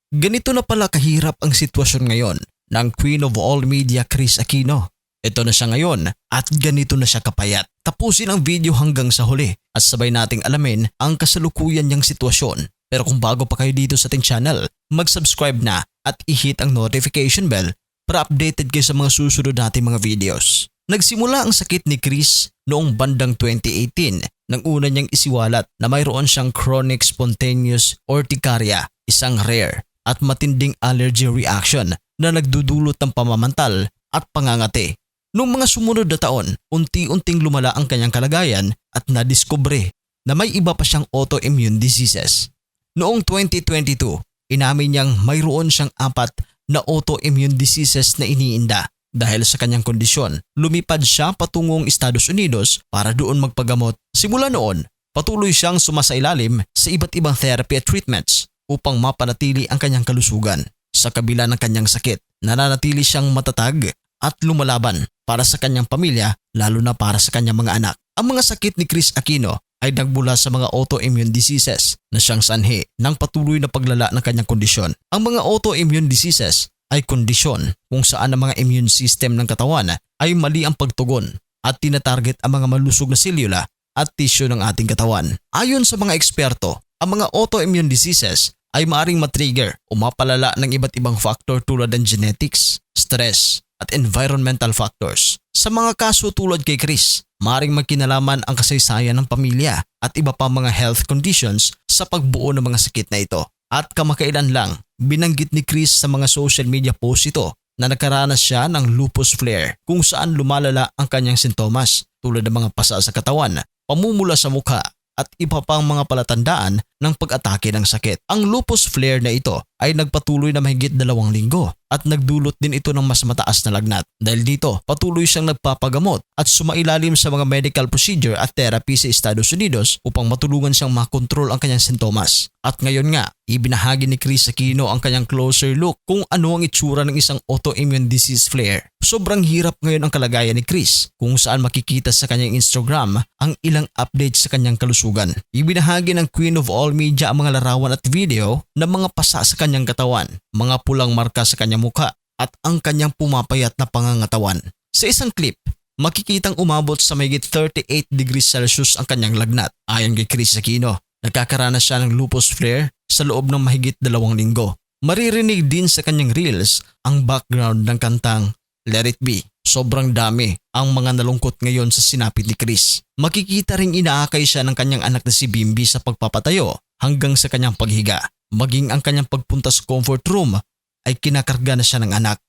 Ganito na pala kahirap ang sitwasyon ngayon ng Queen of All Media Kris Aquino. Ito na siya ngayon at ganito na siya kapayat. Tapusin ang video hanggang sa huli at sabay nating alamin ang kasalukuyan niyang sitwasyon. Pero kung bago pa kayo dito sa ating channel, mag-subscribe na at i-hit ang notification bell para updated kayo sa mga susunod nating mga videos. Nagsimula ang sakit ni Kris noong bandang 2018 nang una niyang isiwalat na mayroon siyang chronic spontaneous urticaria, isang rare at matinding allergy reaction na nagdudulot ng pamamantal at pangangati. Noong mga sumunod na taon, unti-unting lumala ang kanyang kalagayan at nadiskubre na may iba pa siyang autoimmune diseases. Noong 2022, inamin niyang mayroon siyang 4 na autoimmune diseases na iniinda. Dahil sa kanyang kondisyon, lumipad siya patungong Estados Unidos para doon magpagamot. Simula noon, patuloy siyang sumasailalim sa iba't ibang therapy at treatments upang mapanatili ang kanyang kalusugan. Sa kabila ng kanyang sakit, nananatili siyang matatag at lumalaban para sa kanyang pamilya, lalo na para sa kanyang mga anak. Ang mga sakit ni Kris Aquino ay nagmula sa mga autoimmune diseases na siyang sanhi ng patuloy na paglala ng kanyang kondisyon. Ang mga autoimmune diseases ay kondisyon kung saan ang mga immune system ng katawan ay mali ang pagtugon at tinatarget ang mga malusog na selula at tissue ng ating katawan. Ayon sa mga eksperto, ang mga autoimmune diseases ay maaring matrigger o mapalala ng iba't ibang factor tulad ng genetics, stress at environmental factors. Sa mga kaso tulad kay Kris, maaring magkinalaman ang kasaysayan ng pamilya at iba pa mga health conditions sa pagbuo ng mga sakit na ito. At kamakailan lang, binanggit ni Kris sa mga social media post ito na nakaranas siya ng lupus flare kung saan lumalala ang kanyang sintomas tulad ng mga pasa sa katawan, pamumula sa mukha at iba pang mga palatandaan ng pag-atake ng sakit. Ang lupus flare na ito ay nagpatuloy na mahigit 2 linggo at nagdulot din ito ng mas mataas na lagnat. Dahil dito, patuloy siyang nagpapagamot at sumailalim sa mga medical procedure at therapy sa Estados Unidos upang matulungan siyang makontrol ang kanyang sintomas. At ngayon nga, ibinahagi ni Kris Aquino ang kanyang closer look kung ano ang itsura ng isang autoimmune disease flare. Sobrang hirap ngayon ang kalagayan ni Kris kung saan makikita sa kanyang Instagram ang ilang updates sa kanyang kalusugan. Ibinahagi ng Queen of All Media ang mga larawan at video ng mga pasa sa kanyang katawan, mga pulang marka sa kanyang mukha at ang kanyang pumapayat na pangangatawan. Sa isang clip, makikitang umabot sa mahigit 38 degrees Celsius ang kanyang lagnat. Ayon kay Kris Aquino, nagkakaranas siya ng lupus flare sa loob ng mahigit 2 linggo. Maririnig din sa kanyang reels ang background ng kantang Let It Be. Sobrang dami ang mga nalungkot ngayon sa sinapit ni Kris. Makikita ring inaakay siya ng kanyang anak na si Bimbi sa pagpapatayo hanggang sa kanyang paghiga. Maging ang kanyang pagpunta sa comfort room ay kinakarga na siya ng anak.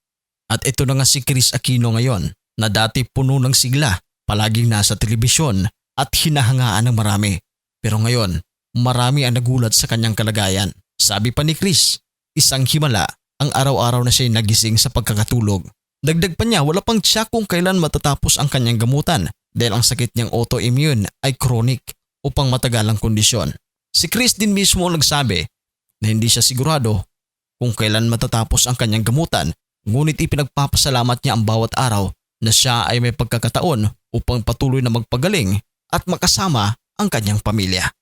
At ito na nga si Kris Aquino ngayon na dati puno ng sigla, palaging nasa telebisyon at hinahangaan ng marami. Pero ngayon, marami ang nagulat sa kanyang kalagayan. Sabi pa ni Kris, isang himala ang araw-araw na siya nagising sa pagkakatulog. Dagdag pa niya, wala pang tiyak kung kailan matatapos ang kanyang gamutan dahil ang sakit niyang autoimmune ay chronic o pang matagalang kondisyon. Si Kris din mismo nagsabi na hindi siya sigurado kung kailan matatapos ang kanyang gamutan, ngunit ipinagpapasalamat niya ang bawat araw na siya ay may pagkakataon upang patuloy na magpagaling at makasama ang kanyang pamilya.